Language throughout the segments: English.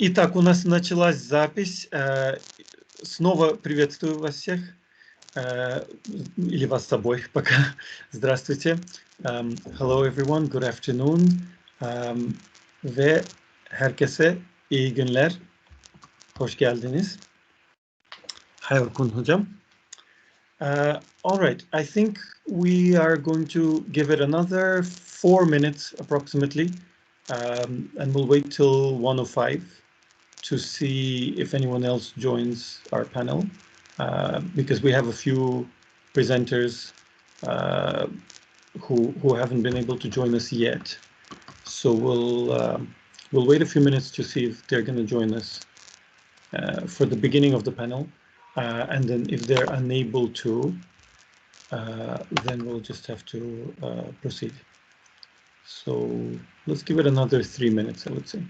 Итак, у нас началась запись. Снова приветствую вас всех, или вас обоих пока. Здравствуйте. Hello everyone, good afternoon. Ve herkese iyi günler. Hoş geldiniz. Hi Orkun hocam. All right, I think we are going to give it another 4 minutes approximately, and we'll wait till 1:05 to see if anyone else joins our panel, because we have a few presenters who haven't been able to join us yet. So we'll wait a few minutes to see if they're going to join us for the beginning of the panel, and then if they're unable to, then we'll just have to proceed. So let's give it another 3 minutes, I would say.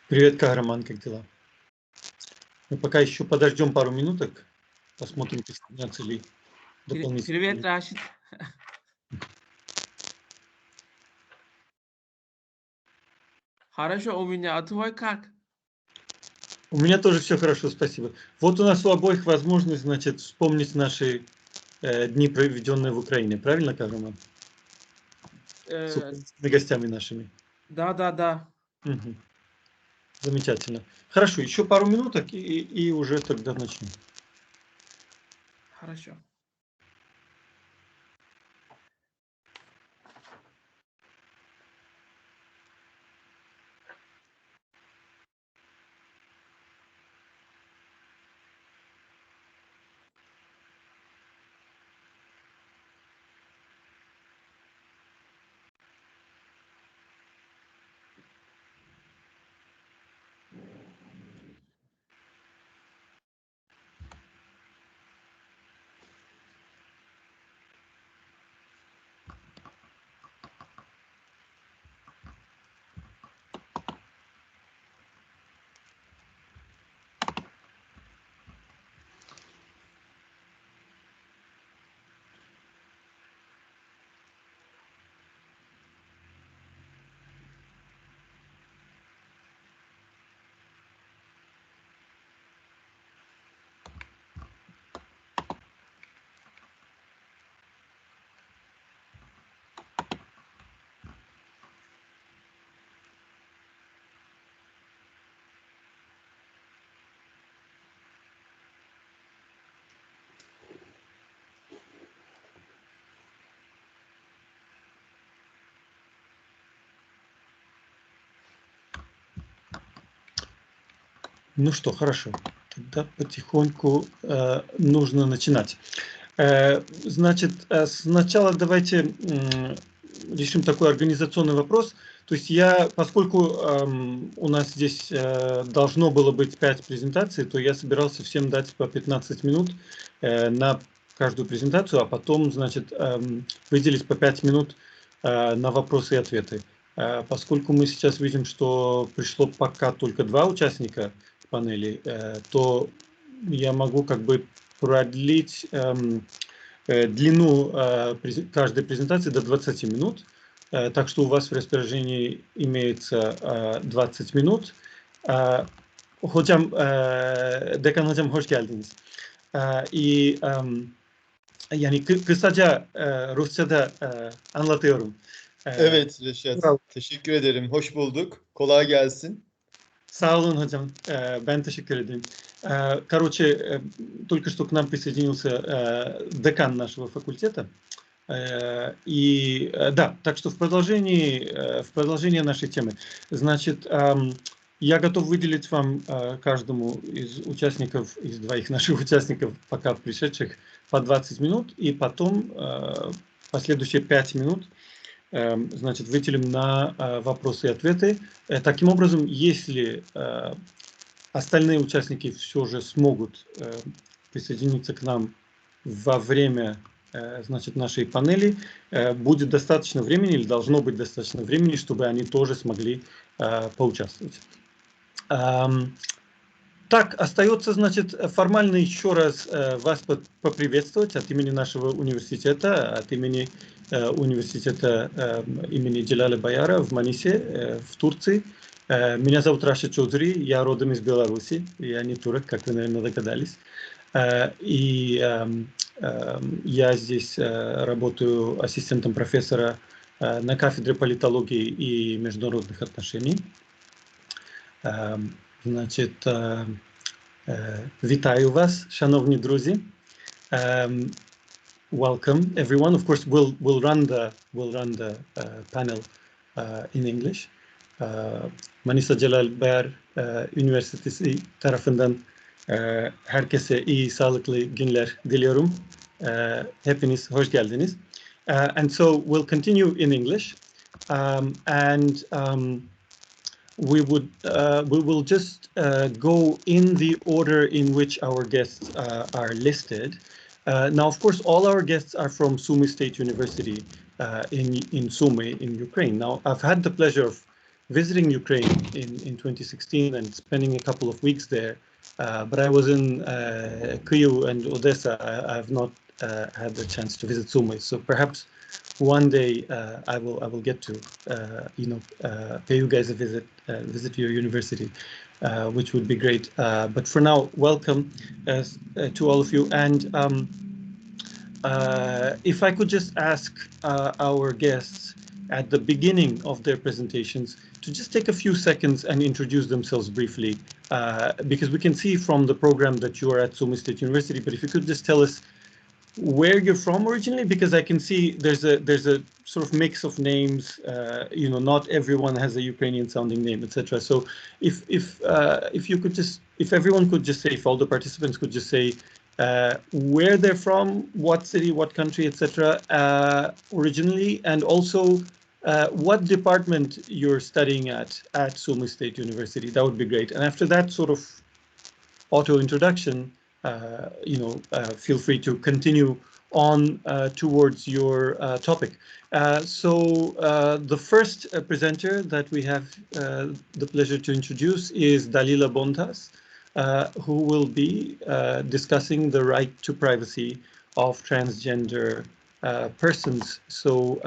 Привет, Кахраман, как дела? Мы пока еще подождем пару минуток, посмотрим, присоединятся ли дополнительные. Привет, Рашид. Хорошо, у меня, а твой как? У меня тоже все хорошо, спасибо. Вот у нас у обоих возможность, значит, вспомнить наши дни, проведенные в Украине. Правильно, Кахраман? С украинскими гостями нашими. Да. Угу. Замечательно. Хорошо, еще пару минуток и уже тогда начнем. Хорошо. Ну что, хорошо. Тогда потихоньку нужно начинать. Значит, сначала давайте решим такой организационный вопрос. То есть поскольку у нас здесь должно было быть 5 презентаций, то я собирался всем дать по 15 минут на каждую презентацию, а потом, значит, выделить по 5 минут на вопросы и ответы. Поскольку мы сейчас видим, что пришло пока только 2 участника панели, то я могу как бы продлить длину каждой презентации до 20 минут. Так что у вас в распоряжении имеется 20 minut. Hocam, Dekan hocam hoş geldiniz. Yani kısaca Rusça'da anlatıyorum. Evet Reşat, teşekkür ederim. Hoş bulduk. Kolay gelsin. Sağ olun hocam. Ben teşekkür ederim. Короче, только что к нам присоединился декан нашего факультета. И да, так что в продолжение нашей темы. Значит, я готов выделить вам каждому из участников, из двоих наших участников, пока пришедших, по 20 минут, и потом последующие 5 минут, значит, выделим на вопросы и ответы. Таким образом, если остальные участники все же смогут присоединиться к нам во время, значит, нашей панели, будет достаточно времени, или должно быть достаточно времени, чтобы они тоже смогли поучаствовать. Так, остается, значит, формально еще раз вас поприветствовать от имени нашего университета, от имени университета имени Джелаля Баяра в Манисе, в Турции. Меня зовут Раша Чоудри, я родом из Беларуси, я не турок, как вы, наверное, догадались. И я здесь работаю ассистентом профессора на кафедре политологии и международных отношений. Значить, вітаю вас, шановні друзі. Welcome, everyone. Of course, we'll run the panel in English. Manisa Celal Bayar Üniversitesi tarafından herkese iyi, sağlıklı günler diliyorum. Hepiniz hoş geldiniz. And so we'll continue in English, we will just go in the order in which our guests are listed. Now, of course, all our guests are from Sumy State University in Sumy, in Ukraine. Now, I've had the pleasure of visiting Ukraine in 2016 and spending a couple of weeks there, but I was in Kyiv and Odessa. I have not had the chance to visit Sumy, so perhaps one day I will get to pay you guys a visit, visit your university, which would be great. But for now, welcome to all of you. And if I could just ask our guests at the beginning of their presentations to just take a few seconds and introduce themselves briefly, because we can see from the program that you are at Sumy State University. But if you could just tell us where you're from originally, because I can see there's a sort of mix of names. Not everyone has a Ukrainian sounding name, etc. So if you could just, if everyone could just say, if all the participants could just say where they're from, what city, what country, etc. Originally, and also what department you're studying at Sumy State University, that would be great. And after that sort of auto introduction, feel free to continue on towards your topic. So the first presenter that we have the pleasure to introduce is Dalila Bontas, who will be discussing the right to privacy of transgender persons. So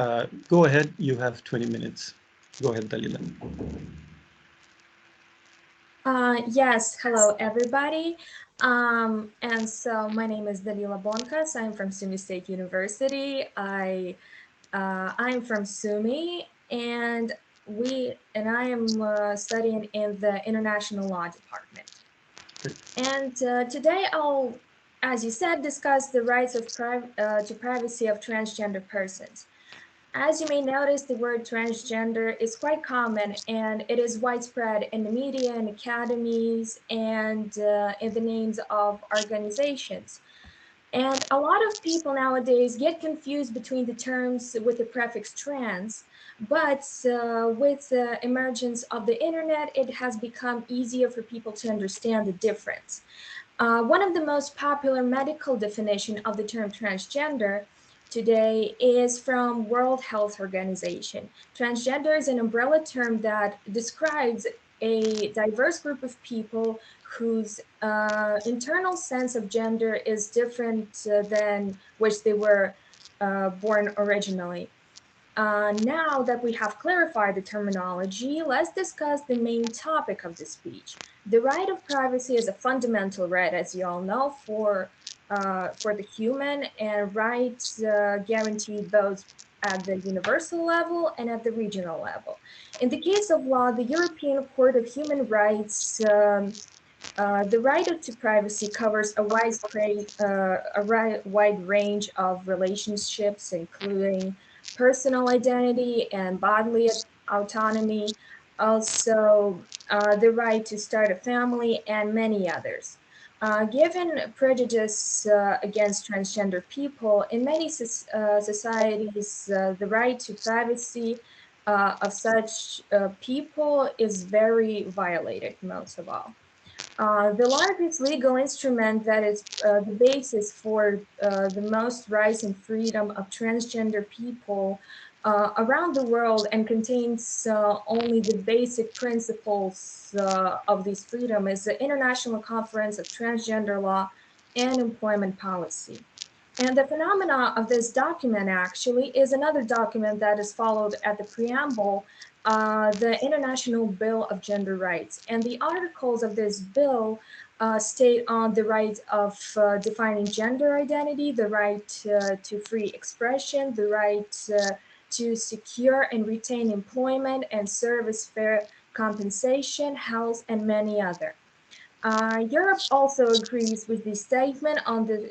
go ahead, you have 20 minutes. Go ahead, Dalila. Yes, hello everybody. And so my name is Dalila Bonkas. I'm from Sumy State University. I'm from Sumy, and I am studying in the International Law Department. And today I'll, as you said, discuss the rights of to privacy of transgender persons. As you may notice, the word transgender is quite common, and it is widespread in the media and academies and in the names of organizations. And a lot of people nowadays get confused between the terms with the prefix trans, but with the emergence of the internet, it has become easier for people to understand the difference. One of the most popular medical definition of the term transgender today is from World Health Organization. Transgender is an umbrella term that describes a diverse group of people whose internal sense of gender is different than which they were born originally. Now that we have clarified the terminology, let's discuss the main topic of the speech. The right of privacy is a fundamental right, as you all know, for the human, and rights guaranteed both at the universal level and at the regional level. In the case of law, the European Court of Human Rights The right to privacy covers a wide range of relationships, including personal identity and bodily autonomy, also the right to start a family, and many others. Given prejudice against transgender people, in many societies, the right to privacy of such people is very violated, most of all. The largest legal instrument that is the basis for the most rights and freedom of transgender people around the world and contains only the basic principles of this freedom is the International Conference of Transgender Law and Employment Policy. And the phenomena of this document actually is another document that is followed at the preamble, the International Bill of Gender Rights. And the articles of this bill state on the right of defining gender identity, the right to free expression, the right to secure and retain employment and service fair compensation, health, and many other. Europe also agrees with the statement on the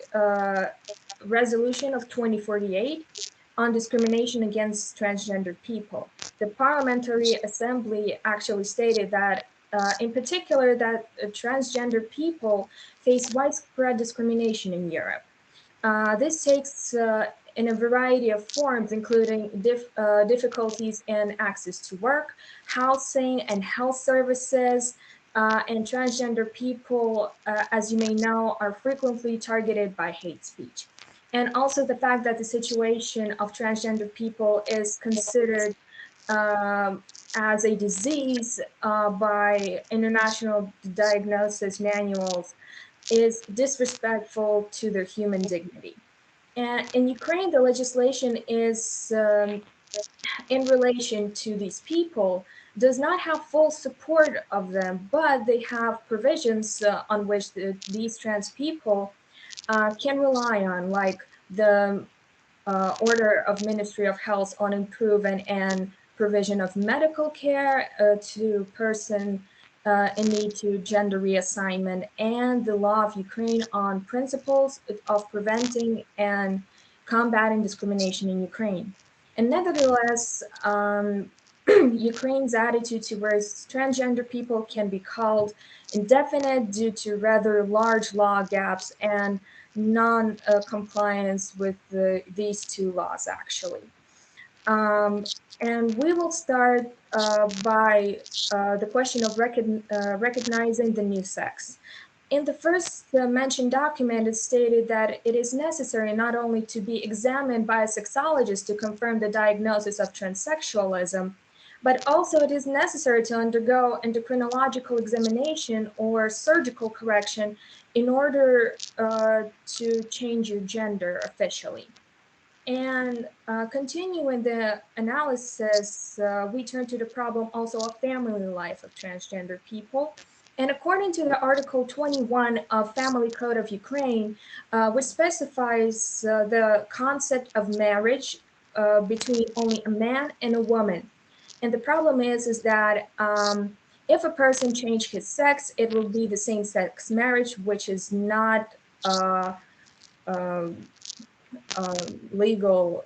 resolution of 2048 on discrimination against transgender people. The Parliamentary Assembly actually stated that, in particular, that transgender people face widespread discrimination in Europe. This takes in a variety of forms, including difficulties in access to work, housing, and health services. And transgender people, as you may know, are frequently targeted by hate speech. And also the fact that the situation of transgender people is considered as a disease by international diagnosis manuals is disrespectful to their human dignity. And in Ukraine, the legislation is in relation to these people does not have full support of them, but they have provisions on which these trans people can rely on, like the order of Ministry of Health on improvement and provision of medical care to person in need to gender reassignment, and the law of Ukraine on principles of preventing and combating discrimination in Ukraine. And nevertheless, Ukraine's attitude towards transgender people can be called indefinite due to rather large law gaps and non-compliance with these two laws, actually. And we will start by the question of recognizing the new sex. In the first mentioned document, it stated that it is necessary not only to be examined by a sexologist to confirm the diagnosis of transsexualism, but also it is necessary to undergo endocrinological examination or surgical correction in order to change your gender officially. And continuing the analysis, we turn to the problem also of family life of transgender people. And according to the Article 21 of Family Code of Ukraine, which specifies the concept of marriage between only a man and a woman. And the problem is that if a person changed his sex, it will be the same-sex marriage, which is not legal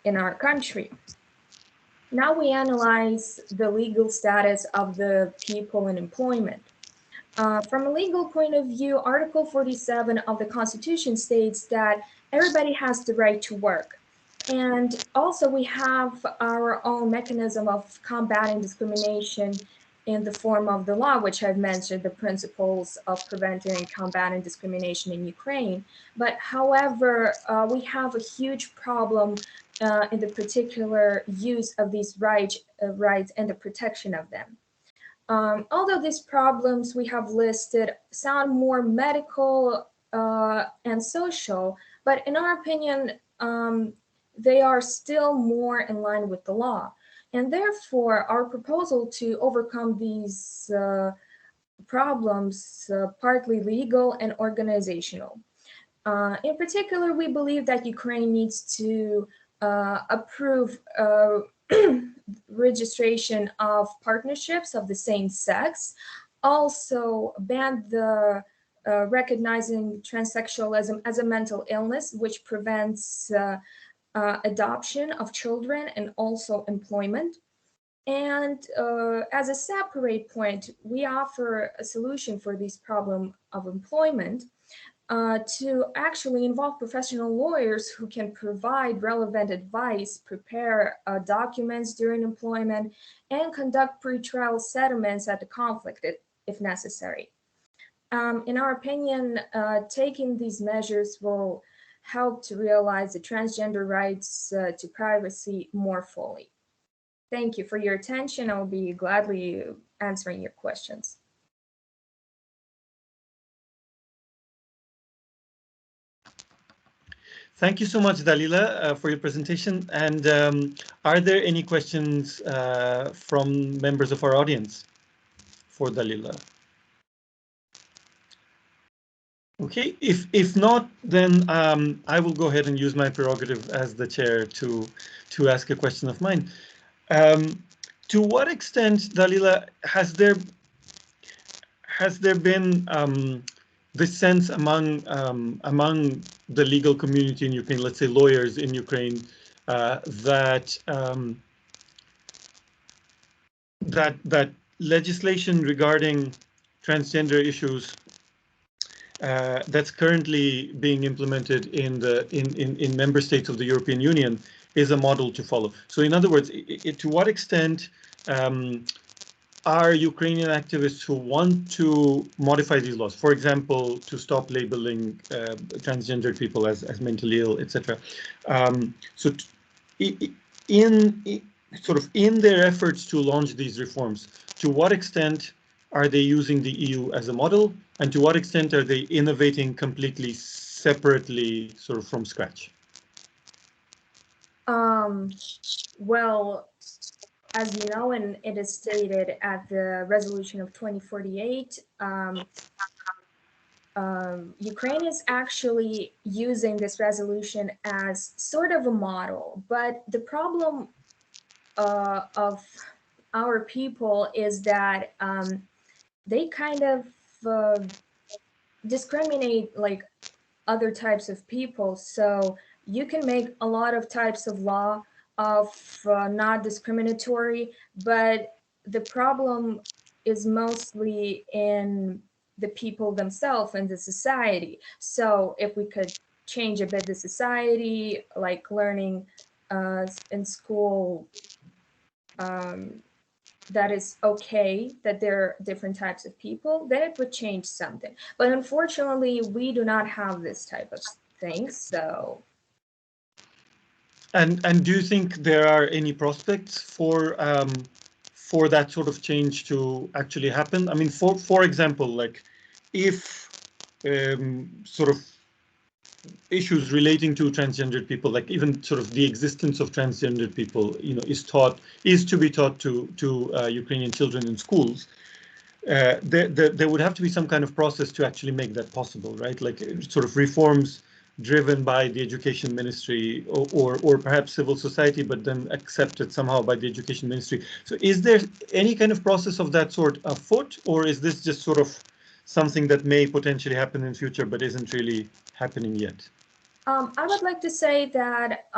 in our country. Now we analyze the legal status of the people in employment. From a legal point of view, Article 47 of the Constitution states that everybody has the right to work. And also we have our own mechanism of combating discrimination in the form of the law, which I've mentioned, the principles of preventing and combating discrimination in Ukraine. But however, we have a huge problem in the particular use of these rights and the protection of them. Although these problems we have listed sound more medical and social, but in our opinion, they are still more in line with the law. And therefore, our proposal to overcome these problems, partly legal and organizational. In particular, we believe that Ukraine needs to approve registration of partnerships of the same sex, also banned the recognizing transsexualism as a mental illness, which prevents adoption of children and also employment. And as a separate point, we offer a solution for this problem of employment to actually involve professional lawyers who can provide relevant advice, prepare documents during employment, and conduct pretrial settlements at the conflict if necessary. In our opinion, taking these measures will help to realize the transgender rights to privacy more fully. Thank you for your attention. I'll be gladly answering your questions. Thank you so much, Dalila, for your presentation. And are there any questions from members of our audience for Dalila? Okay, if not, then I will go ahead and use my prerogative as the chair to ask a question of mine. To what extent, Dalila, has there been the sense among the legal community in Ukraine, let's say lawyers in Ukraine, that that legislation regarding transgender issues that's currently being implemented in member states of the European Union is a model to follow? So in other words, to what extent are Ukrainian activists who want to modify these laws, for example, to stop labeling transgender people as mentally ill, etc. So in their efforts to launch these reforms, to what extent are they using the EU as a model, and to what extent are they innovating completely separately, sort of from scratch? Well, as you know, and it is stated at the resolution of 2048, Ukraine is actually using this resolution as sort of a model. But the problem of our people is that they kind of discriminate like other types of people. So you can make a lot of types of law of not discriminatory, but the problem is mostly in the people themselves and the society. So if we could change a bit the society, like learning in school, that is okay, that there are different types of people, then it would change something. But unfortunately, we do not have this type of thing, so. And do you think there are any prospects for that sort of change to actually happen? I mean, for example, like if sort of issues relating to transgendered people, like even sort of the existence of transgendered people, is to be taught to Ukrainian children in schools, there would have to be some kind of process to actually make that possible, right? Like sort of reforms driven by the education ministry or perhaps civil society, but then accepted somehow by the education ministry. So is there any kind of process of that sort afoot, or is this just sort of something that may potentially happen in future but isn't really happening yet? I would like to say that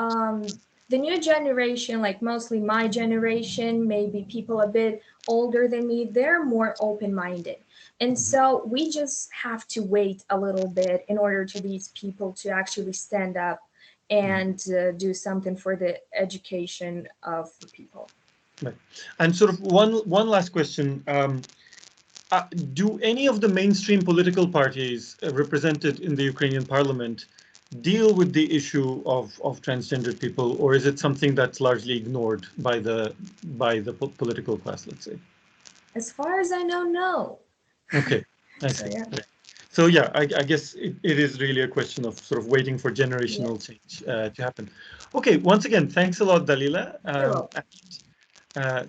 the new generation, like mostly my generation, maybe people a bit older than me, they're more open-minded. And so we just have to wait a little bit in order to these people to actually stand up and do something for the education of the people. Right. And sort of one last question. Do any of the mainstream political parties represented in the Ukrainian parliament deal with the issue of transgendered people, or is it something that's largely ignored by the political class, let's say? As far as I know, no. Okay, I see. So yeah, I guess it is really a question of sort of waiting for generational change to happen. Okay, once again, thanks a lot, Dalila.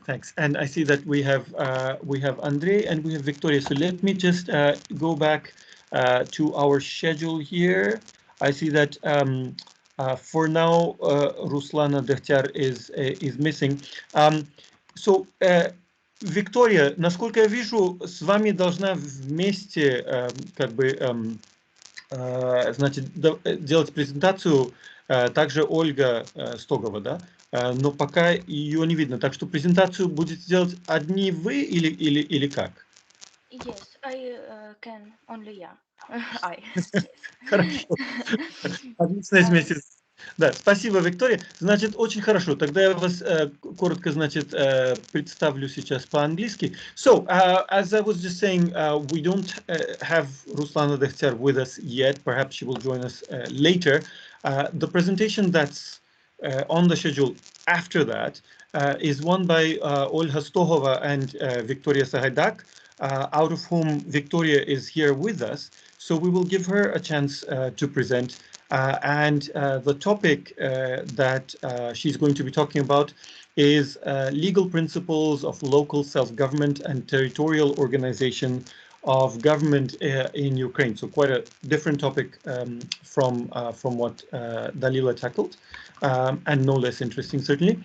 Thanks. And I see that we have Andre and we have Victoria. So let me just go back to our schedule here. I see that for now Ruslana Dehtyar is missing. So Виктория, насколько я вижу, с вами должна вместе значит, делать презентацию также Ольга Стогова, да? Но пока ее не видно. Так что презентацию будете делать одни вы или как? Yes, I can only я. I. Хорошо. Отличная смесь. Да, спасибо, Виктория. Значит, очень хорошо. Тогда я вас коротко, значит, представлю сейчас по-английски. So, as I was just saying, we don't have Ruslana Dekhtyar with us yet. Perhaps she will join us later. The presentation that's on the schedule after that is one by Olha Stohova and Victoria Sahaydak, out of whom Victoria is here with us. So we will give her a chance to present. And the topic that she's going to be talking about is legal principles of local self-government and territorial organization of government in Ukraine. So quite a different topic from what Dalila tackled, and no less interesting, certainly.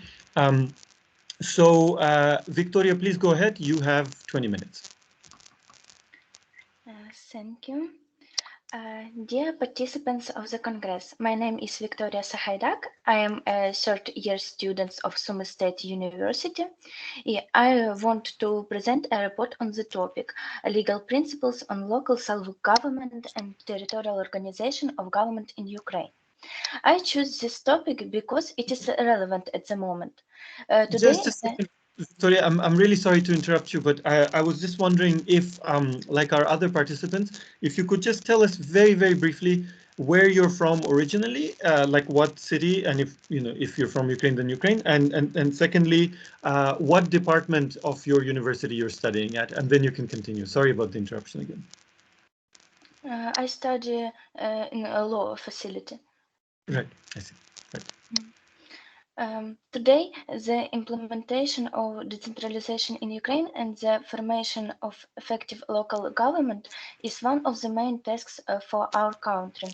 So Victoria, please go ahead. You have 20 minutes. Thank you. Dear participants of the Congress, my name is Victoria Sahaydak. I am a third-year student of Sumy State University. I want to present a report on the topic, legal principles on local self-government and territorial organization of government in Ukraine. I choose this topic because it is relevant at the moment. Today, just a second, Victoria, I'm really sorry to interrupt you, but I was just wondering if, like our other participants, if you could just tell us very, very briefly where you're from originally, like what city, and if you're from Ukraine, then Ukraine, and secondly, what department of your university you're studying at, and then you can continue. Sorry about the interruption again. I study in a law facility. Right, I see. Right. Today, the implementation of decentralization in Ukraine and the formation of effective local government is one of the main tasks for our country.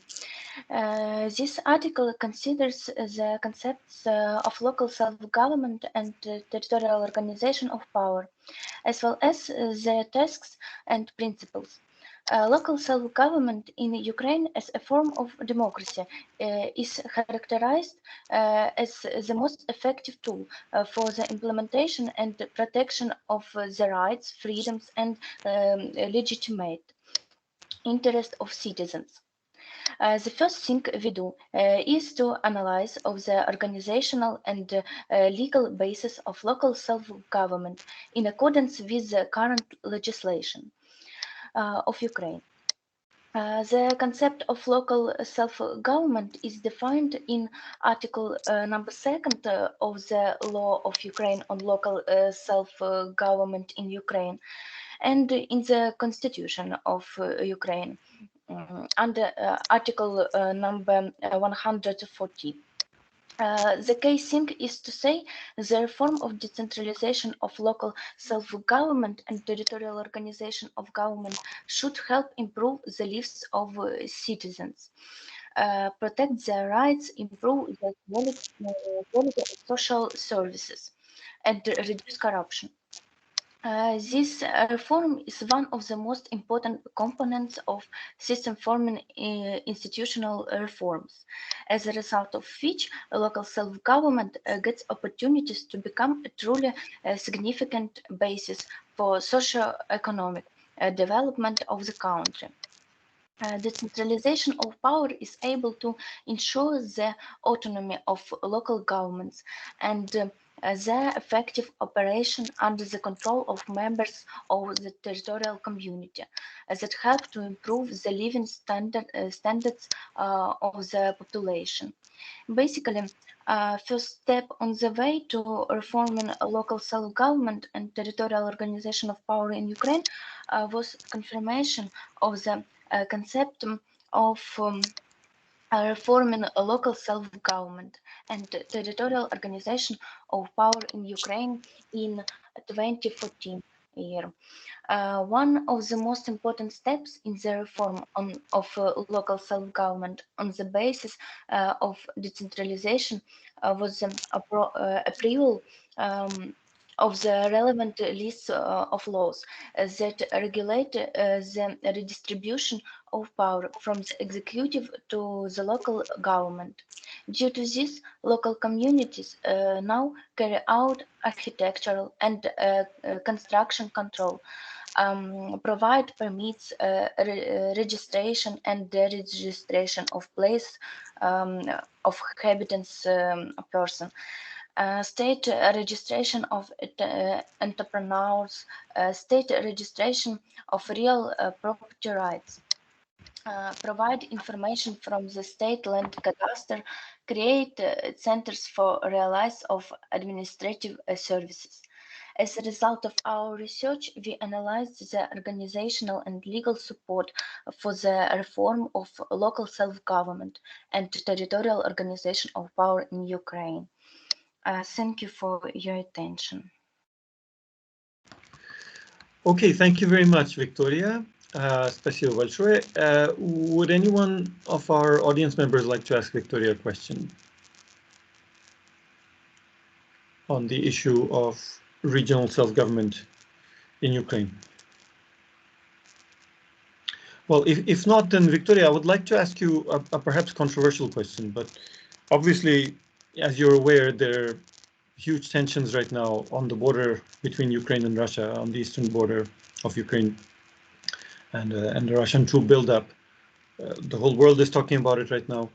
This article considers the concepts of local self-government and territorial organization of power, as well as their tasks and principles. Local self-government in Ukraine as a form of democracy is characterized as the most effective tool for the implementation and protection of the rights, freedoms, and legitimate interest of citizens. The first thing we do is to analyze of the organizational and legal basis of local self-government in accordance with the current legislation of Ukraine. The concept of local self-government is defined in Article number 2 of the Law of Ukraine on local self-government in Ukraine, and in the Constitution of Ukraine under Article number 140. The key thing is to say the reform of decentralization of local self-government and territorial organization of government should help improve the lives of citizens, protect their rights, improve the quality of social services, and reduce corruption. This reform is one of the most important components of system-forming institutional reforms, as a result of which local self-government gets opportunities to become a truly significant basis for socio-economic development of the country. Decentralization of power is able to ensure the autonomy of local governments and their effective operation under the control of members of the territorial community that help to improve the living standards of the population. Basically, first step on the way to reforming local self-government and territorial organization of power in Ukraine was confirmation of the concept of reforming a local self-government and territorial organization of power in Ukraine in 2014 year. One of the most important steps in the reform of local self-government on the basis of decentralization was the approval of the relevant lists of laws that regulate the redistribution of power from the executive to the local government. Due to this, local communities now carry out architectural and construction control, provide permits, registration and deregistration of place of habitants person, state registration of entrepreneurs, state registration of real property rights. Provide information from the state land cadastre, create centers for realize of administrative services. As a result of our research, we analyzed the organizational and legal support for the reform of local self-government and territorial organization of power in Ukraine. Thank you for your attention. Okay, thank you very much, Victoria. Спасибо большое. Would anyone of our audience members like to ask Victoria a question on the issue of regional self-government in Ukraine? Well, if not, then Victoria, I would like to ask you a perhaps controversial question, but obviously, as you're aware, there are huge tensions right now on the border between Ukraine and Russia, on the eastern border of Ukraine, and the Russian troop buildup. The whole world is talking about it right now,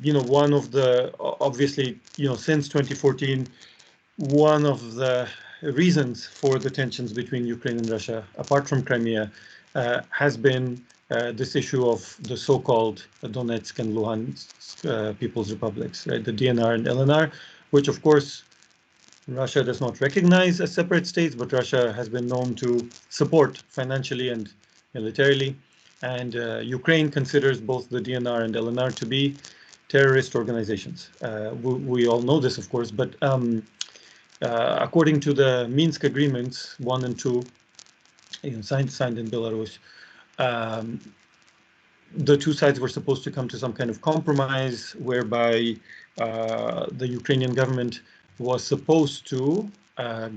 you know, one of the, obviously, you know, since 2014, one of the reasons for the tensions between Ukraine and Russia, apart from Crimea, has been this issue of the so-called Donetsk and Luhansk People's Republics, right? The DNR and LNR, which of course Russia does not recognize as separate states, but Russia has been known to support financially and militarily. And Ukraine considers both the DNR and LNR to be terrorist organizations. We all know this, of course, but according to the Minsk agreements, 1 and 2, you know, signed in Belarus, the two sides were supposed to come to some kind of compromise whereby the Ukrainian government was supposed to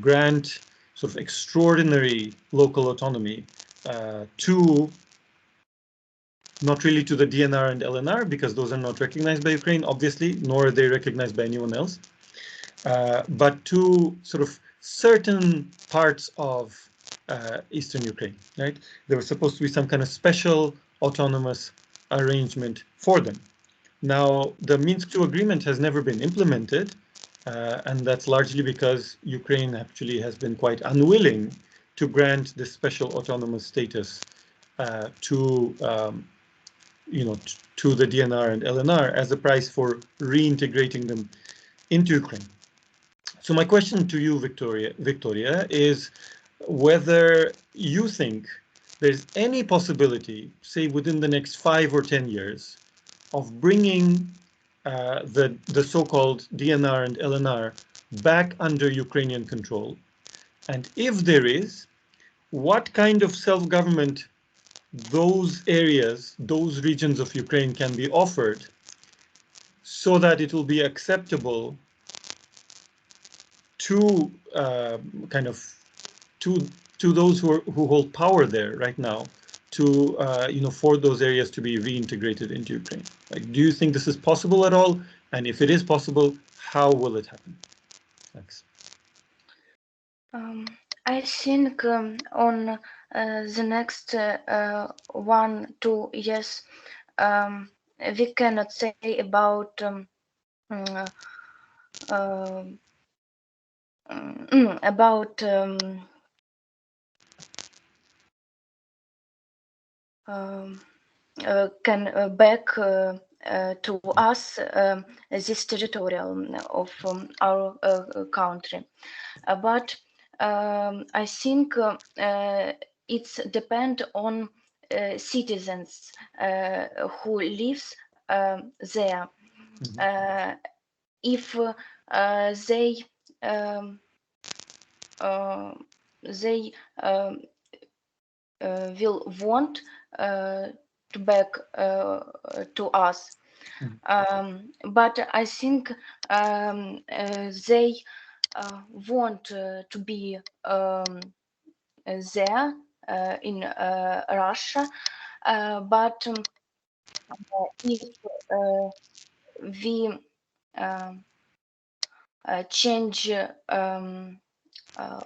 grant sort of extraordinary local autonomy to, not really to the DNR and LNR, because those are not recognized by Ukraine, obviously, nor are they recognized by anyone else, but to sort of certain parts of eastern Ukraine, right? There was supposed to be some kind of special autonomous arrangement for them. Now, the Minsk II agreement has never been implemented, and that's largely because Ukraine actually has been quite unwilling to grant this special autonomous status to, you know, to the DNR and LNR as a price for reintegrating them into Ukraine. So my question to you, Victoria, is whether you think there's any possibility, say within the next 5 or 10 years, of bringing the so-called DNR and LNR back under Ukrainian control. And if there is, what kind of self-government those areas, those regions of Ukraine can be offered so that it will be acceptable to kind of to those who hold power there right now, to you know, for those areas to be reintegrated into Ukraine. Like, do you think this is possible at all? And if it is possible, how will it happen? Thanks. I think on the next 1-2 years, we cannot say about can back to us this territorial of our country, but I think it's depend on citizens who lives there. If they will want to back to us, But I think they want to be there in Russia, but if we change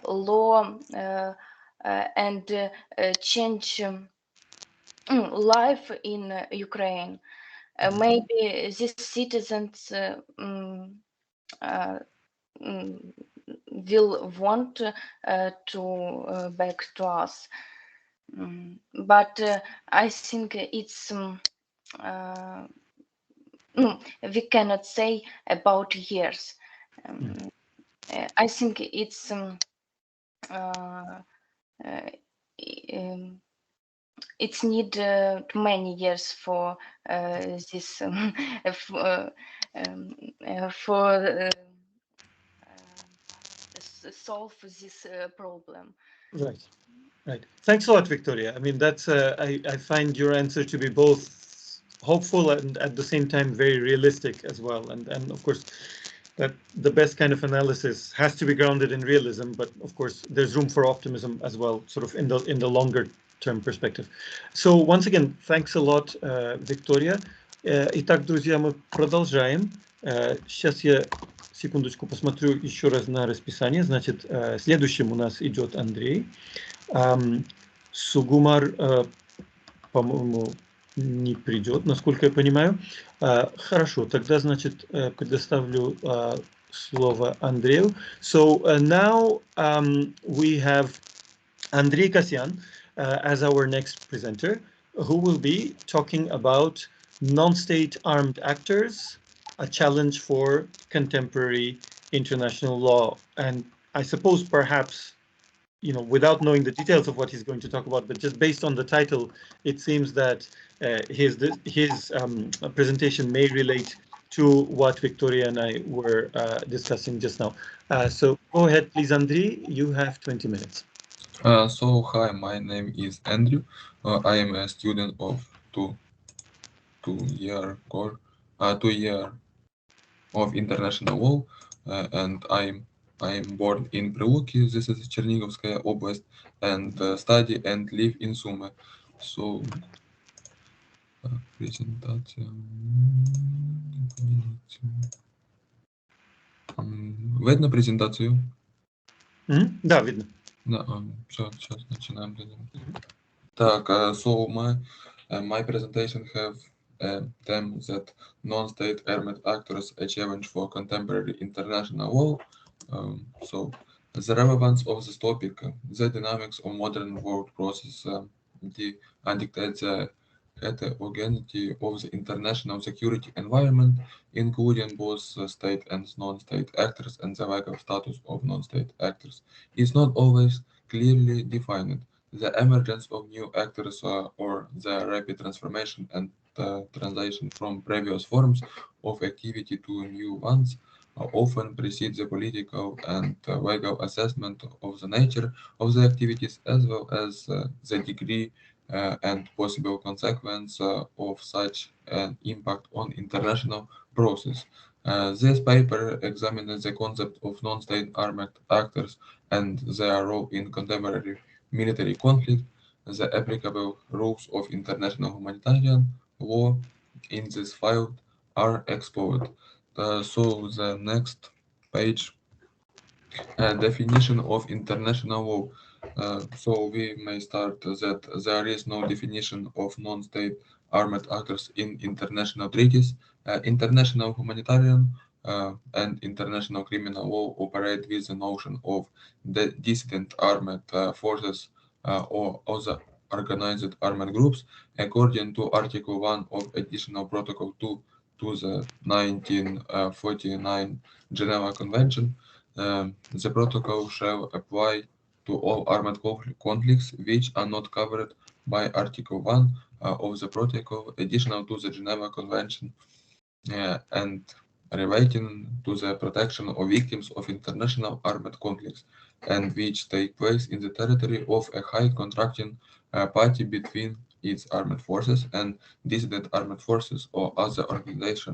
law and change life in Ukraine, maybe these citizens will want to back to us. But I think it's we cannot say about years. I think it's it's need many years for this for solve this problem. Right. Right. Thanks a lot, Victoria. I mean, that's I find your answer to be both hopeful and at the same time very realistic as well. And of course, that the best kind of analysis has to be grounded in realism, but of course, there's room for optimism as well, sort of in the longer term perspective. So once again, thanks a lot, Victoria. Итак, друзья, мы продолжаем. Сейчас я секундочку посмотрю еще раз на расписание. Значит, следующим у нас идет Андрей. Сугумар, по-моему, не придет, насколько я понимаю. Хорошо, тогда, значит, предоставлю слово Андрею. So now we have Andrei Kasyan as our next presenter, who will be talking about non-state armed actors, a challenge for contemporary international law. And I suppose perhaps, you know, without knowing the details of what he's going to talk about, but just based on the title, it seems that his presentation may relate to what Victoria and I were discussing just now. So go ahead, please, Andrei. You have 20 minutes. So hi, my name is Andrew. I am a student of two year of international law, and I'm born in Priluki, this is Chernigovskaya Oblast, and study and live in Sumy. So, презентация. Видно презентацию? Да, видно. Да, все, сейчас начинаем. Так, so my presentation have a theme that non-state armed actors a challenge for contemporary international law. So the relevance of this topic, the dynamics of modern world process, dictate the heterogeneity of the international security environment, including both state and non-state actors, and the legal status of non-state actors is not always clearly defined. The emergence of new actors or the rapid transformation and transition from previous forms of activity to new ones often precedes the political and legal assessment of the nature of the activities, as well as the degree and possible consequence of such an impact on international process. This paper examines the concept of non-state armed actors and their role in contemporary military conflict. The applicable rules of international humanitarian law in this field are explored. So the next page, definition of international law. So we may start that there is no definition of non-state armed actors in international treaties. International humanitarian and international criminal law operate with the notion of the dissident armed forces or other organized armed groups. According to Article 1 of Additional Protocol 2 to the 1949 Geneva Convention, the protocol shall apply to all armed conflicts which are not covered by Article 1 of the protocol additional to the Geneva Convention and relating to the protection of victims of international armed conflicts, and which take place in the territory of a high contracting party between its armed forces and dissident armed forces or other organized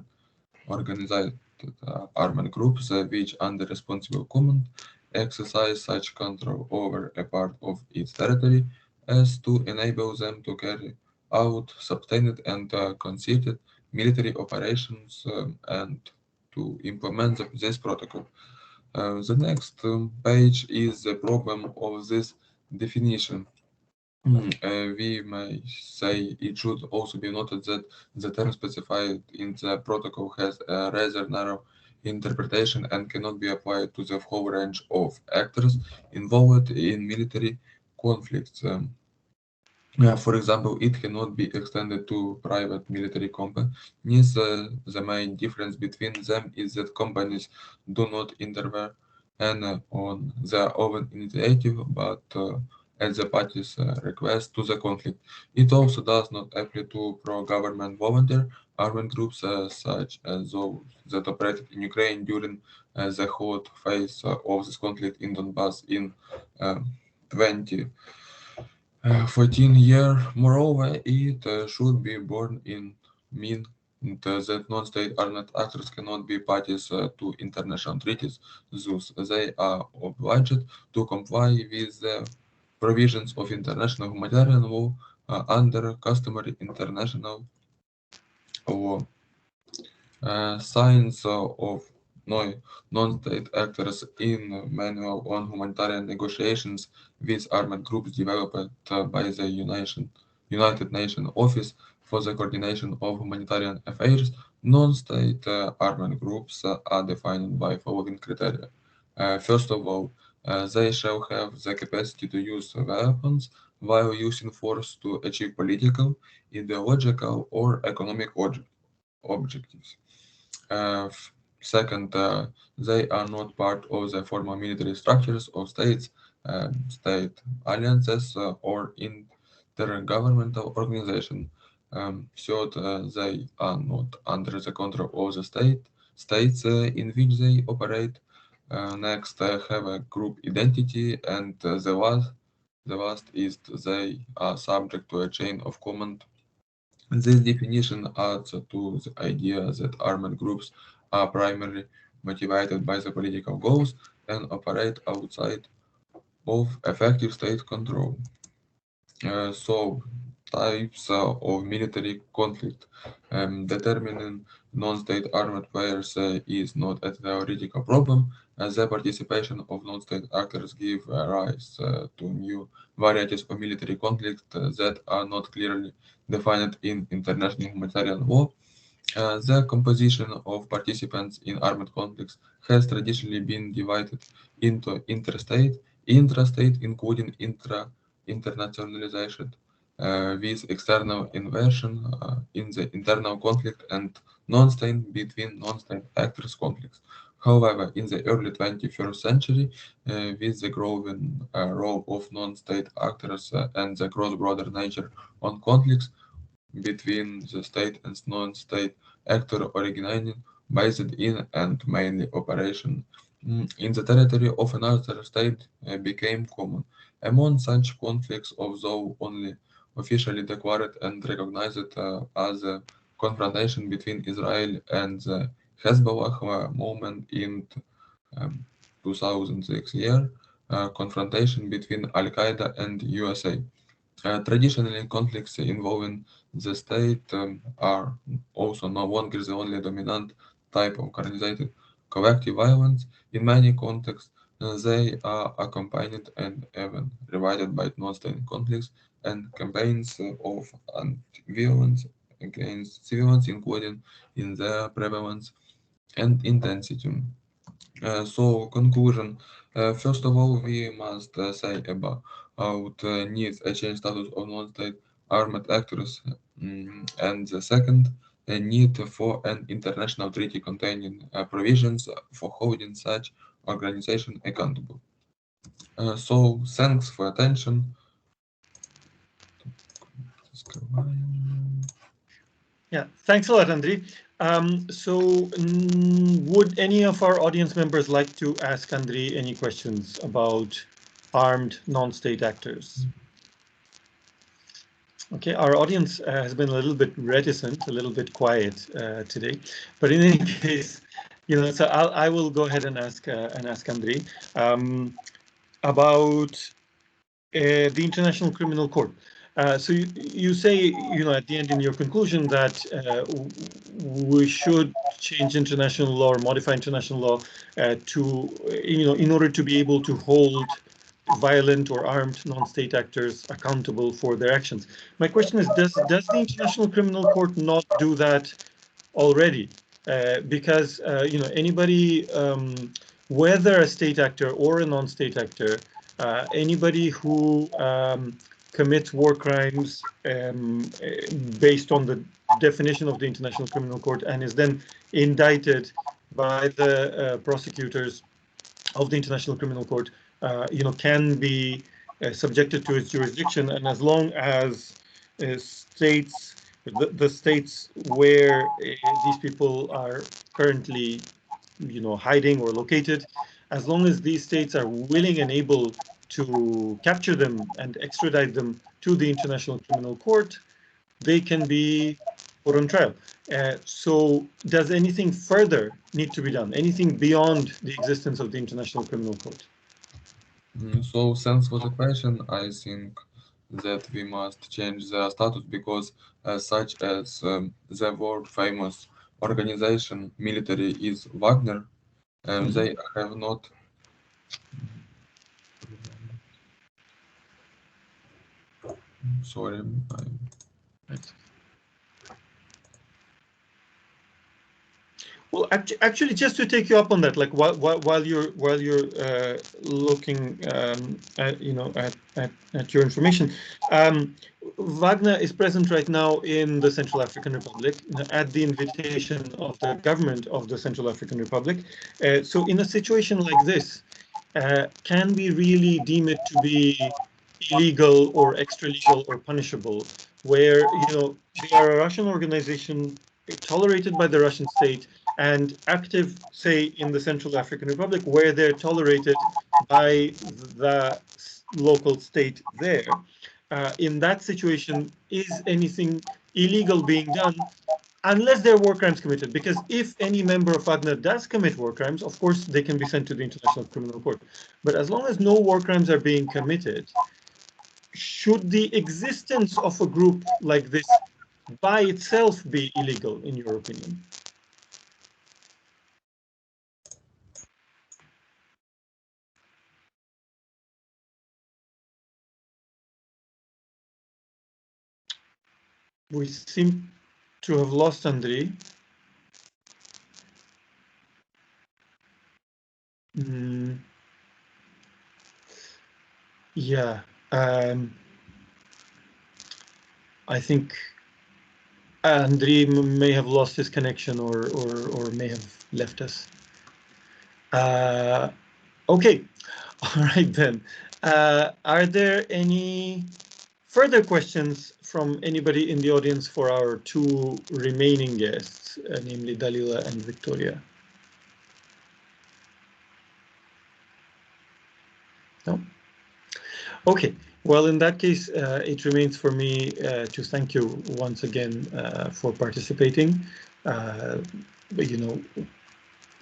armed groups which, under responsible command, exercise such control over a part of its territory as to enable them to carry out sustained and concerted military operations and to implement this protocol. The next page is the problem of this definition. We may say it should also be noted that the term specified in the protocol has a rather narrow interpretation and cannot be applied to the whole range of actors involved in military conflicts. For example, it cannot be extended to private military companies. The main difference between them is that companies do not intervene on their own initiative, but at the parties' request to the conflict. It also does not apply to pro-government volunteer armed groups such as those that operated in Ukraine during the hot phase of this conflict in Donbass in 2014 year. Moreover, it should be borne in mind that non-state armed actors cannot be parties to international treaties. Thus, they are obliged to comply with the provisions of international humanitarian law under customary international law. Signs of non-state actors in Manual on Humanitarian Negotiations with Armed Groups developed by the United Nations Office for the Coordination of Humanitarian Affairs. Non-state armed groups are defined by following criteria. First of all, they shall have the capacity to use weapons while using force to achieve political, ideological, or economic objectives. Second, they are not part of the formal military structures of states, state alliances, or intergovernmental organization. Third, they are not under the control of the states in which they operate. Next, have a group identity, and the last is they are subject to a chain of command. This definition adds to the idea that armed groups are primarily motivated by the political goals and operate outside of effective state control. So, types of military conflict. Determining non-state armed players is not a theoretical problem, as the participation of non-state actors give rise to new varieties of military conflict that are not clearly defined in international humanitarian law. The composition of participants in armed conflicts has traditionally been divided into interstate, intrastate, including internationalization, with external inversion in the internal conflict, and non-state between non-state actors conflicts. However, in the early 21st century, with the growing role of non-state actors and the cross-border nature on conflicts between the state and non-state actor originating based in and mainly operation in the territory of another state became common. Among such conflicts, although only officially declared and recognized as a confrontation between Israel and the Hezbollah movement in 2006 year, confrontation between Al Qaeda and USA. Traditionally, conflicts involving the state are also no longer the only dominant type of organized collective violence. In many contexts, they are accompanied and even revived by non-state conflicts and campaigns of anti-violence against civilians, including in their prevalence and intensity. So, conclusion. First of all, we must say about needs a change status of non-state armed actors, and the second, a need for an international treaty containing provisions for holding such organization accountable. So, thanks for attention. Yeah, thanks a lot, Andriy. Would any of our audience members like to ask Andriy any questions about armed non-state actors? Okay, our audience has been a little bit reticent, a little bit quiet today, but in any case, so I will go ahead and ask Andrei about the International Criminal Court. So you say, at the end in your conclusion that we should change international law or modify international law to, in order to be able to hold violent or armed non-state actors accountable for their actions. My question is, does the International Criminal Court not do that already? Because, anybody, whether a state actor or a non-state actor, anybody who commits war crimes based on the definition of the International Criminal Court and is then indicted by the prosecutors of the International Criminal Court, can be subjected to its jurisdiction, and as long as states, the states where these people are currently, hiding or located, as long as these states are willing and able to capture them and extradite them to the International Criminal Court, they can be put on trial. So does anything further need to be done? Anything beyond the existence of the International Criminal Court? So thanks for the question. I think that we must change the status because such as the world famous organization military is Wagner, they have not sorry. Well, actually, just to take you up on that, like while you're looking at your information, Wagner is present right now in the Central African Republic at the invitation of the government of the Central African Republic. So in a situation like this, can we really deem it to be illegal or extra-legal or punishable, where they are a Russian organization tolerated by the Russian state and active, say, in the Central African Republic, where they're tolerated by the local state there? In that situation, is anything illegal being done unless there are war crimes committed? Because if any member of Wagner does commit war crimes, of course, they can be sent to the International Criminal Court. But as long as no war crimes are being committed, should the existence of a group like this by itself be illegal, in your opinion? We seem to have lost Andrei. Yeah, I think Andrei may have lost his connection or may have left us. Okay, all right then. Are there any further questions from anybody in the audience for our two remaining guests, namely Dalila and Victoria? No? Okay, well, in that case, it remains for me to thank you once again for participating.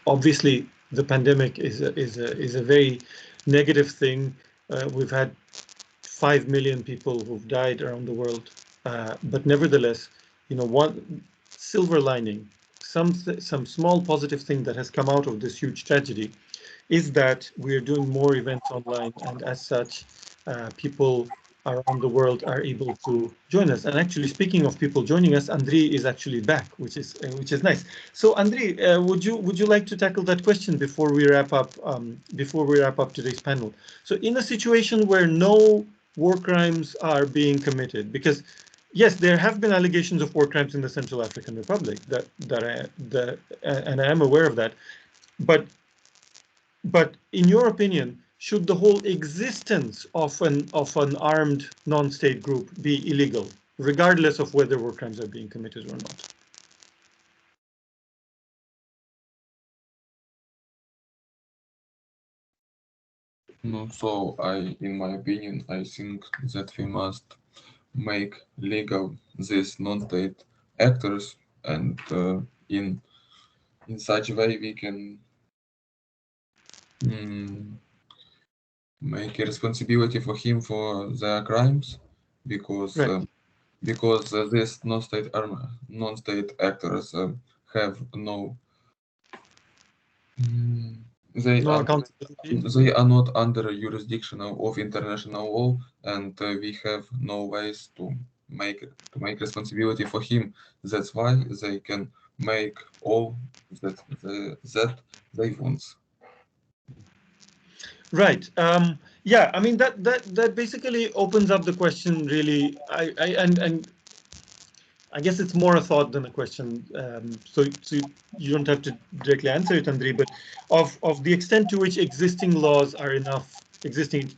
Obviously, the pandemic is a very negative thing. We've had 5 million people who've died around the world, but nevertheless, one silver lining, some small positive thing that has come out of this huge tragedy is that we are doing more events online, and as such, people around the world are able to join us. And actually, speaking of people joining us, Andrei is actually back, which is nice. So, Andrei, would you like to tackle that question before we wrap up? Before we wrap up today's panel. So, in a situation where no war crimes are being committed, because yes, there have been allegations of war crimes in the Central African Republic and I am aware of that, but in your opinion, should the whole existence of an armed non-state group be illegal, regardless of whether war crimes are being committed or not? No, so in my opinion, I think that we must make legal these non-state actors, and in such a way we can make a responsibility for him for their crimes, because Right. these non-state actors have no they No are accountability. they are not under jurisdiction of international law, and we have no ways to make responsibility for him. That's why they can make all that they want. Right. Yeah. I mean that basically opens up the question. Really, and I guess it's more a thought than a question. So you don't have to directly answer it, Andrei, but of the extent to which existing laws are enough, existing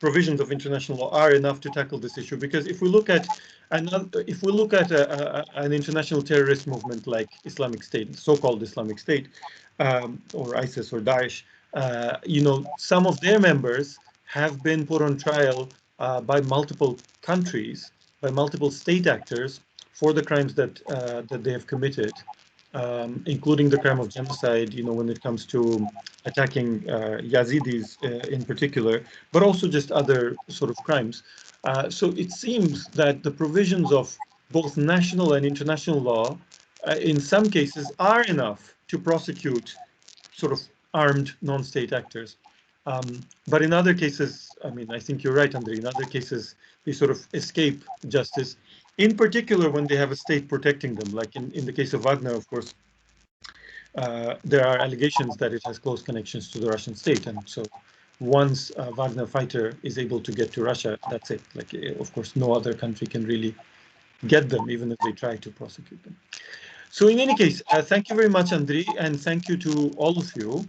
provisions of international law are enough to tackle this issue. Because if we look at an international terrorist movement like Islamic State, so-called Islamic State, or ISIS or Daesh, some of their members have been put on trial by multiple countries, by multiple state actors for the crimes that they have committed, including the crime of genocide. When it comes to attacking Yazidis in particular, but also just other sort of crimes. So it seems that the provisions of both national and international law, in some cases, are enough to prosecute sort of armed non-state actors. But in other cases, I mean, I think you're right, Andrei. In other cases, they sort of escape justice. In particular, when they have a state protecting them, like in the case of Wagner, of course, there are allegations that it has close connections to the Russian state, and so once a Wagner fighter is able to get to Russia, that's it. Like, of course, no other country can really get them, even if they try to prosecute them. So in any case, thank you very much, Andrei, and thank you to all of you,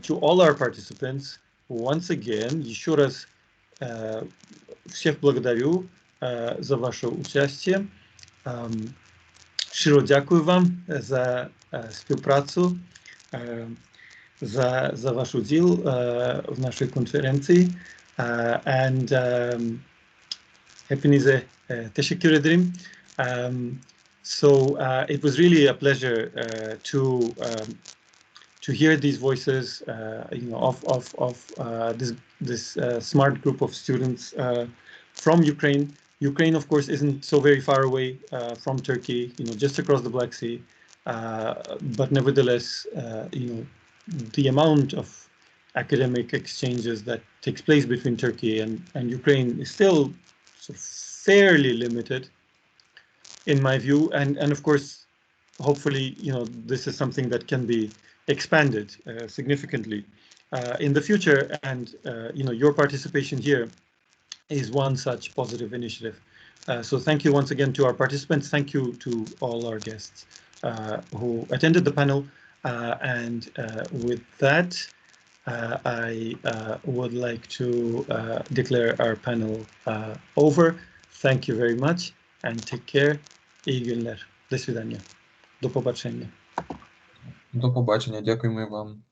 to all our participants. Once again, еще раз всех благодарю за ваше участие. Щиро дякую вам за співпрацю, за ваш уділ в нашій конференції. And hepinize teşekkür ederim. So it was really a pleasure to hear these voices, of this smart group of students from Ukraine. Ukraine, of course, isn't so very far away from Turkey, just across the Black Sea. But nevertheless, the amount of academic exchanges that takes place between Turkey and Ukraine is still sort of fairly limited, in my view. And of course, hopefully, this is something that can be expanded significantly in the future. And your participation here is one such positive initiative. So thank you once again to our participants. Thank you to all our guests who attended the panel. And with that, I would like to declare our panel over. Thank you very much and take care. İyi günler. До свидания. До побачення. До побачення, дякуємо і вам.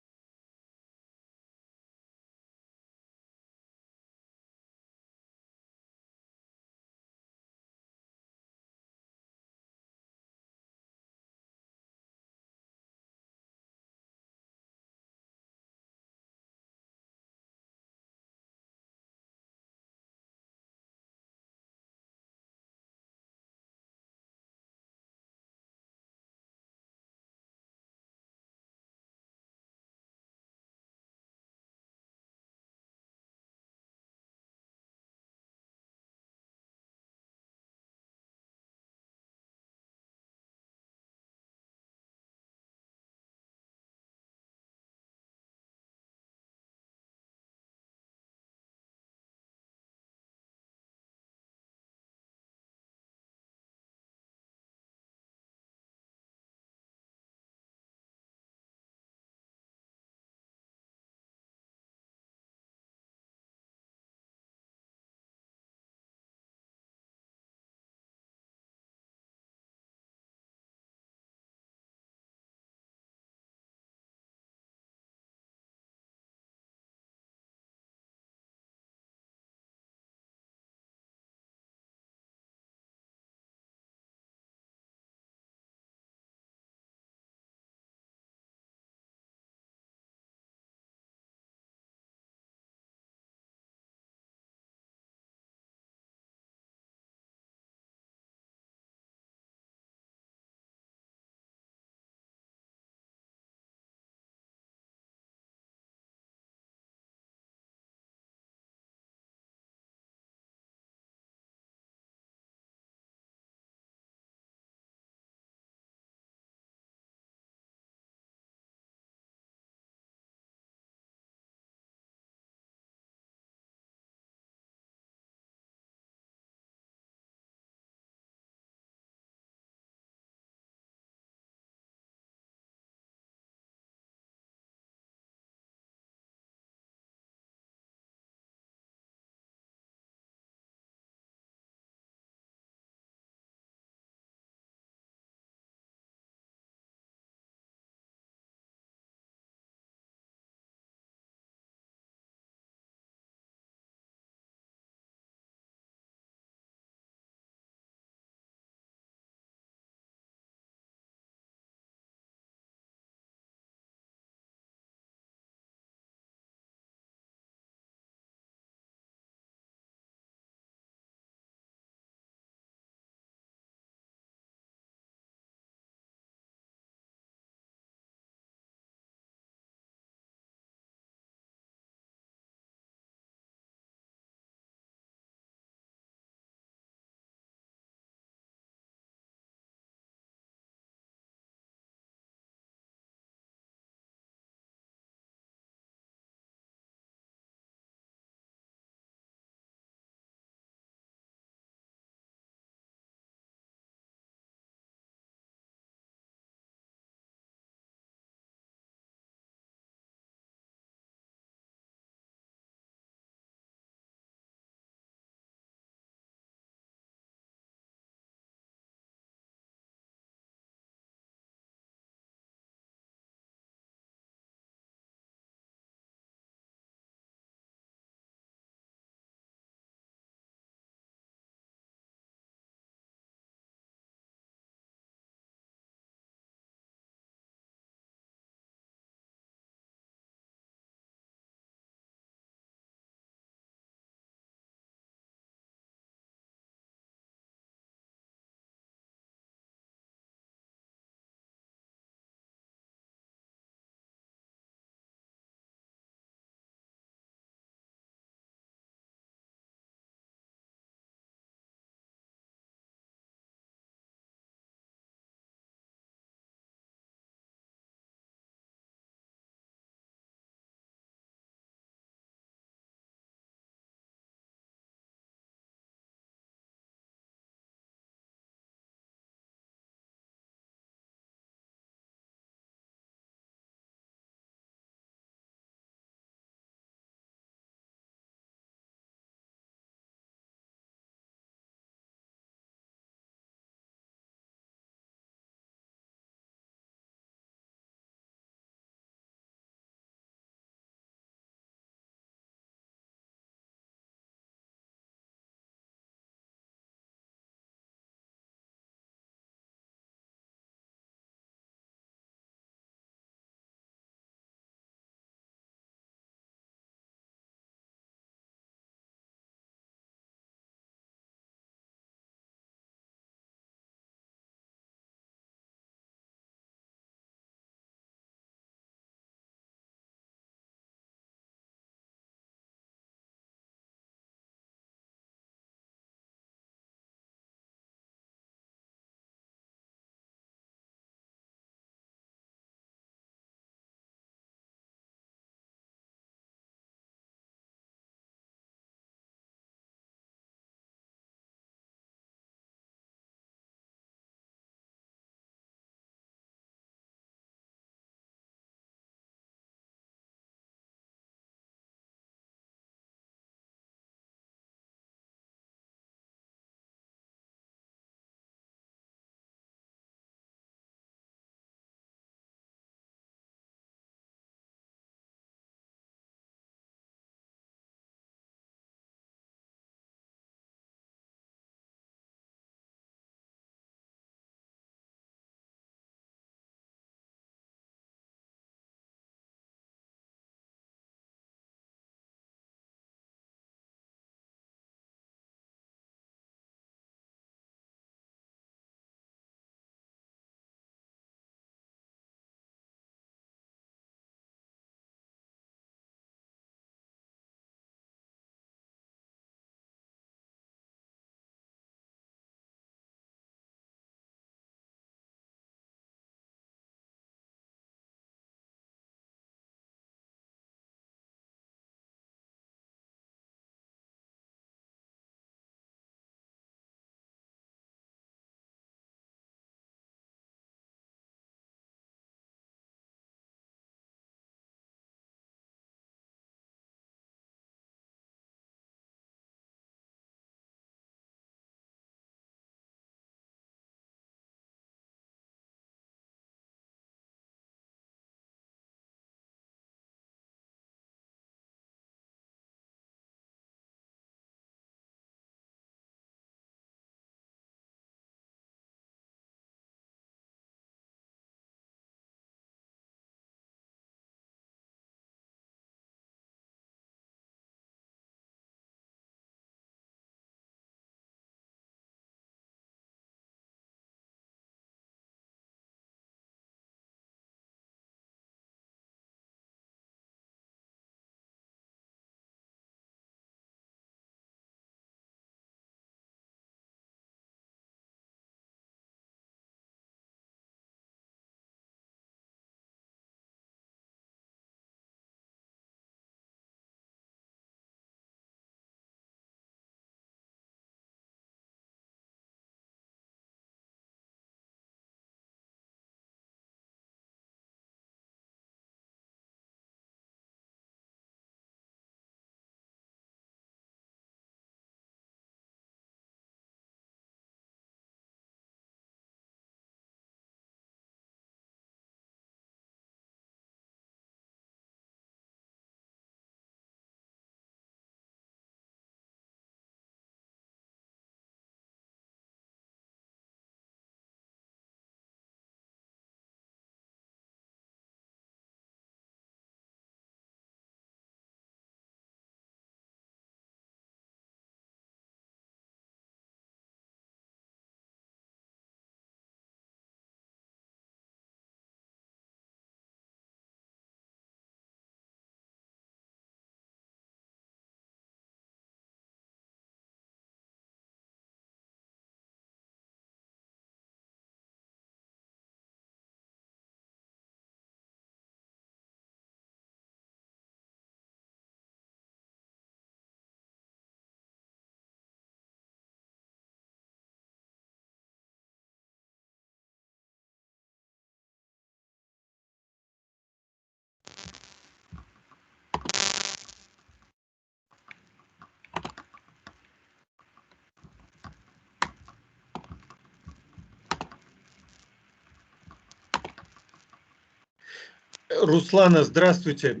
Руслана, здравствуйте.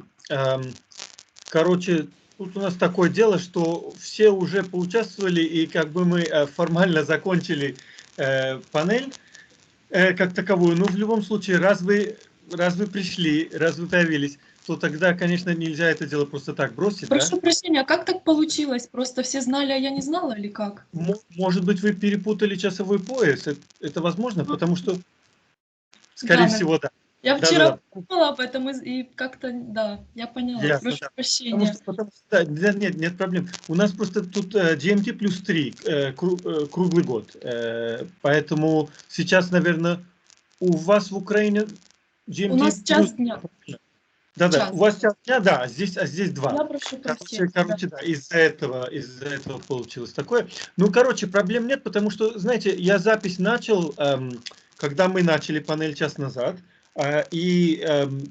Короче, тут у нас такое дело, что все уже поучаствовали, и как бы мы формально закончили панель как таковую. Но в любом случае, раз вы пришли, раз вы появились, то тогда, конечно, нельзя это дело просто так бросить. Прошу прощения, а как так получилось? Просто все знали, а я не знала, или как? Может быть, вы перепутали часовой пояс? Это возможно? Потому что, скорее всего, да. Я вчера думала об этом и как-то, да, я поняла. Ясно, Прошу да. прощения. Потому что да, нет проблем. У нас просто тут GMT плюс 3 круглый год. Поэтому сейчас, наверное, у вас в Украине GMT У нас час плюс... дня. Да, у вас час дня, да, а здесь 2. Я прошу прощения. Короче, да, из-за этого получилось такое. Ну, короче, проблем нет, потому что, знаете, я запись начал, когда мы начали панель час назад. И,